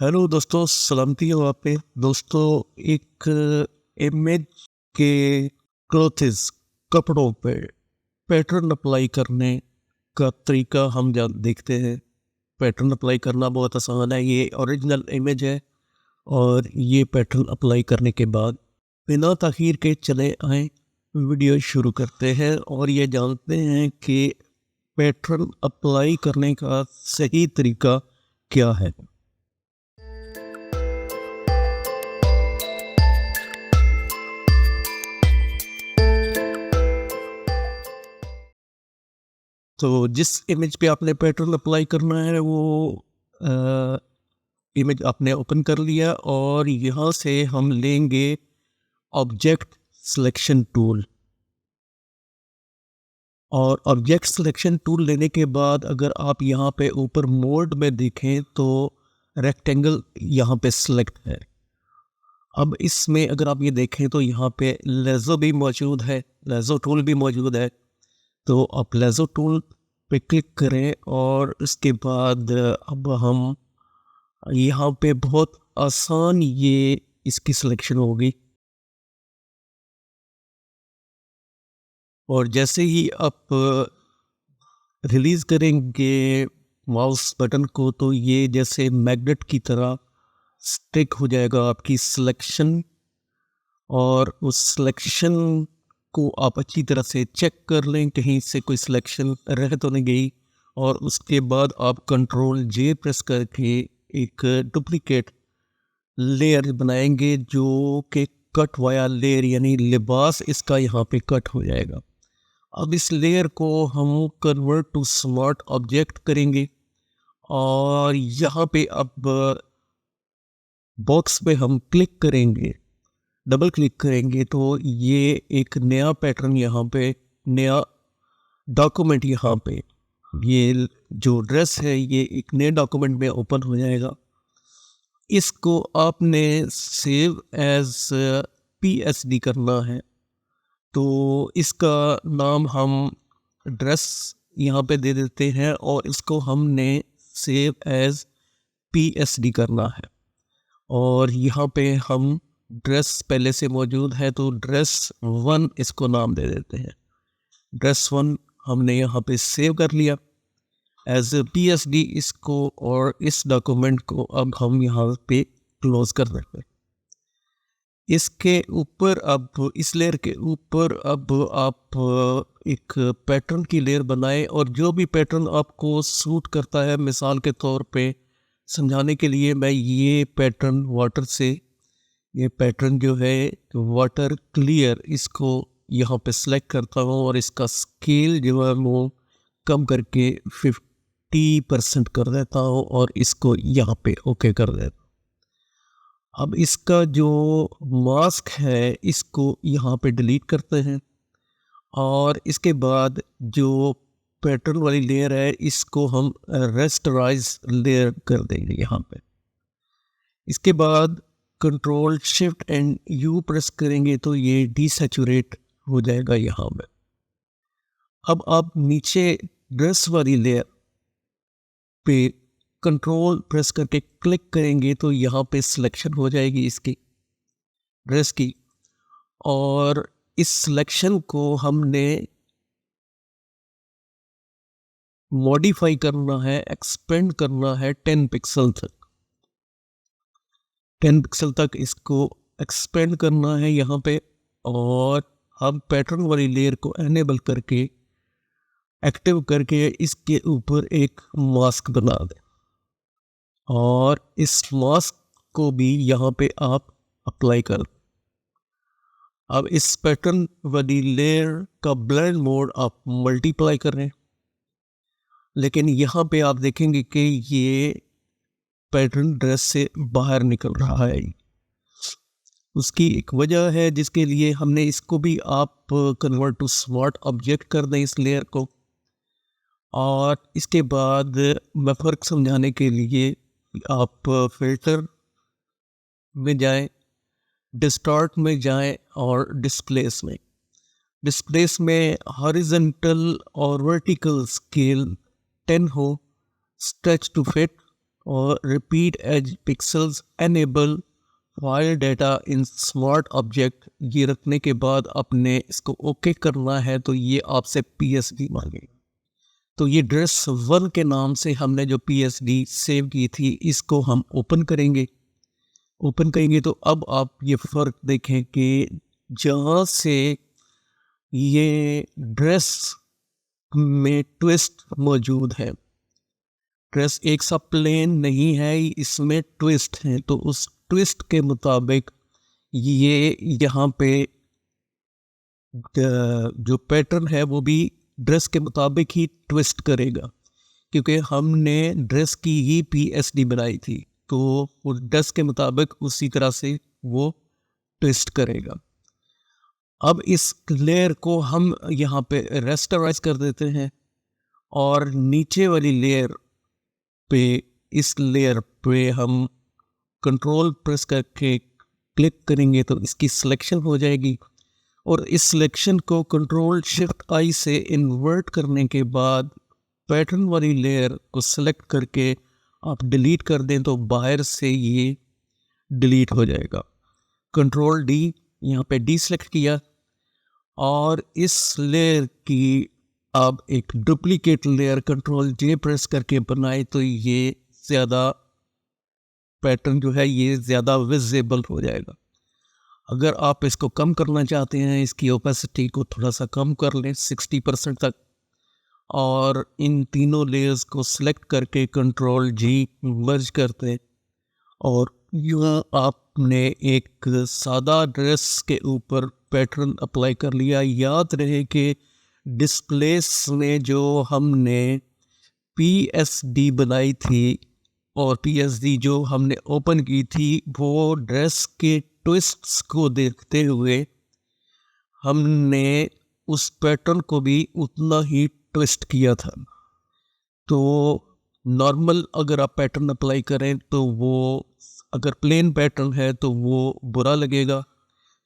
Hello दोस्तों, सलामती हो आप पे। दोस्तों, एक इमेज के क्लोथ्स कपड़ों पे पैटर्न अप्लाई करने का तरीका हम देखते हैं। पैटर्न अप्लाई करना बहुत आसान है। ये ओरिजिनल इमेज है और ये पैटर्न अप्लाई करने के बाद बिना ताखीर के चले आए वीडियो शुरू करते हैं और ये जानते हैं कि पैटर्न अप्लाई करने का सही तरीका क्या है। तो जिस इमेज पे आपने पैटर्न अप्लाई करना है वो इमेज आपने ओपन कर लिया और यहाँ से हम लेंगे ऑब्जेक्ट सिलेक्शन टूल। और ऑब्जेक्ट सिलेक्शन टूल लेने के बाद अगर आप यहाँ पे ऊपर मोड में देखें तो रेक्टेंगल यहाँ पे सिलेक्ट है। अब इसमें अगर आप ये देखें तो यहाँ पे लेज़ो भी मौजूद है, लेज़ो टूल भी मौजूद है। तो आप लेज़ो टूल पे क्लिक करें और उसके बाद अब हम यहाँ पे बहुत आसान ये इसकी सिलेक्शन होगी। और जैसे ही आप रिलीज़ करेंगे माउस बटन को तो ये जैसे मैग्नेट की तरह स्टिक हो जाएगा आपकी सिलेक्शन। और उस सिलेक्शन को आप अच्छी तरह से चेक कर लें कहीं से कोई सिलेक्शन रह तो नहीं गई। और उसके बाद आप कंट्रोल जे प्रेस करके एक डुप्लीकेट लेयर बनाएंगे जो कि कट वाया लेयर यानी लिबास इसका यहाँ पे कट हो जाएगा। अब इस लेयर को हम कन्वर्ट टू स्मार्ट ऑब्जेक्ट करेंगे और यहाँ पे अब बॉक्स पे हम क्लिक करेंगे, डबल क्लिक करेंगे तो ये एक नया पैटर्न यहाँ पे, नया डॉक्यूमेंट यहाँ पे, ये जो ड्रेस है ये एक नए डॉक्यूमेंट में ओपन हो जाएगा। इसको आपने सेव एज PSD करना है। तो इसका नाम हम ड्रेस यहाँ पे दे देते हैं और इसको हमने सेव एज PSD करना है। और यहाँ पे हम ड्रेस पहले से मौजूद है तो ड्रेस 1 इसको नाम दे देते हैं। ड्रेस 1 हमने यहाँ पे सेव कर लिया एज PSD इसको। और इस डॉक्यूमेंट को अब हम यहाँ पे क्लोज कर देते हैं। इसके ऊपर अब इस लेयर के ऊपर अब आप एक पैटर्न की लेयर बनाएं और जो भी पैटर्न आपको सूट करता है, मिसाल के तौर पे समझाने के लिए मैं ये पैटर्न वाटर से, ये पैटर्न जो है वाटर क्लियर, इसको यहाँ पे सेलेक्ट करता हूँ और इसका स्केल जो है वो कम करके 50% कर देता हूँ और इसको यहाँ पे ओके कर देता हूँ। अब इसका जो मास्क है इसको यहाँ पे डिलीट करते हैं और इसके बाद जो पैटर्न वाली लेयर है इसको हम रेस्टराइज लेयर कर देंगे यहाँ पे। इसके बाद control shift and you press करेंगे तो ये डीसैचुरेट हो जाएगा यहाँ पे। अब आप नीचे ड्रेस वाली लेयर पे कंट्रोल प्रेस करके क्लिक करेंगे तो यहाँ पे सिलेक्शन हो जाएगी इसकी ड्रेस की। और इस सिलेक्शन को हमने मॉडिफाई करना है, एक्सपेंड करना है 10 पिक्सल तक। 10 पिक्सल तक इसको एक्सपेंड करना है यहाँ पे। और हम पैटर्न वाली लेयर को एनेबल करके एक्टिव करके इसके ऊपर एक मास्क बना दें और इस मास्क को भी यहाँ पे आप अप्लाई कर। अब इस पैटर्न वाली लेयर का ब्लेंड मोड आप मल्टीप्लाई कर रहे हैं, लेकिन यहाँ पे आप देखेंगे कि ये पैटर्न ड्रेस से बाहर निकल रहा है। उसकी एक वजह है जिसके लिए हमने इसको भी आप कन्वर्ट टू स्मार्ट ऑब्जेक्ट कर दें इस लेयर को। और इसके बाद मैं फ़र्क समझाने के लिए आप फिल्टर में जाएं, डिस्टॉर्ट में जाएं और डिस्प्लेस में हॉरिजॉन्टल और वर्टिकल स्केल 10 हो, स्ट्रेच टू फिट और repeat edge pixels enable file data in smart object, ये रखने के बाद आपने इसको ओके करना है तो ये आपसे पीएसडी मांगेगा। तो ये ड्रेस 1 के नाम से हमने जो पीएसडी सेव की थी इसको हम ओपन करेंगे। ओपन करेंगे तो अब आप ये फ़र्क देखें कि जहाँ से ये ड्रेस में ट्विस्ट मौजूद है, ड्रेस एक सा प्लेन नहीं है, इसमें ट्विस्ट है, तो उस ट्विस्ट के मुताबिक ये यहाँ पे जो पैटर्न है वो भी ड्रेस के मुताबिक ही ट्विस्ट करेगा, क्योंकि हमने ड्रेस की ही पीएसडी बनाई थी, तो वो ड्रेस के मुताबिक उसी तरह से वो ट्विस्ट करेगा। अब इस लेयर को हम यहाँ पे रेस्टराइज कर देते हैं और नीचे वाली लेयर पे, इस लेयर पे हम कंट्रोल प्रेस करके क्लिक करेंगे तो इसकी सिलेक्शन हो जाएगी, और इस सिलेक्शन को कंट्रोल शिफ्ट आई से इन्वर्ट करने के बाद पैटर्न वाली लेयर को सिलेक्ट करके आप डिलीट कर दें तो बाहर से ये डिलीट हो जाएगा। कंट्रोल डी, यहाँ पे डी सेलेक्ट किया और इस लेयर की आप एक डुप्लीकेट लेयर कंट्रोल जे प्रेस करके बनाए तो ये ज़्यादा पैटर्न जो है ये ज़्यादा विजिबल हो जाएगा। अगर आप इसको कम करना चाहते हैं, इसकी ओपेसिटी को थोड़ा सा कम कर लें 60% तक, और इन तीनों लेयर्स को सिलेक्ट करके कंट्रोल जी मर्ज करते हैं और यहाँ आपने एक सादा ड्रेस के ऊपर पैटर्न अप्लाई कर लिया। याद रहे कि डिस्प्लेस में जो हमने पीएसडी बनाई थी और पीएसडी जो हमने ओपन की थी वो ड्रेस के ट्विस्ट्स को देखते हुए हमने उस पैटर्न को भी उतना ही ट्विस्ट किया था। तो नॉर्मल अगर आप पैटर्न अप्लाई करें तो वो, अगर प्लेन पैटर्न है तो वो बुरा लगेगा,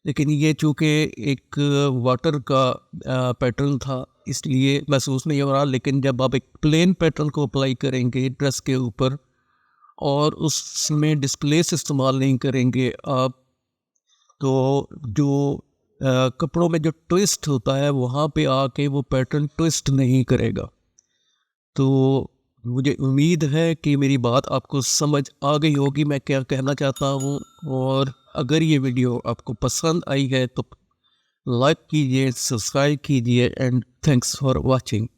लेकिन ये चूँकि एक वाटर का पैटर्न था इसलिए महसूस नहीं हो रहा। लेकिन जब आप एक प्लेन पैटर्न को अप्लाई करेंगे ड्रेस के ऊपर और उसमें डिस्प्लेस इस्तेमाल नहीं करेंगे आप, तो जो कपड़ों में जो ट्विस्ट होता है वहाँ पे आके वो पैटर्न ट्विस्ट नहीं करेगा। तो मुझे उम्मीद है कि मेरी बात आपको समझ आ गई होगी मैं क्या कहना चाहता हूँ, और अगर ये वीडियो आपको पसंद आई है तो लाइक कीजिए, सब्सक्राइब कीजिए, एंड थैंक्स फॉर वॉचिंग।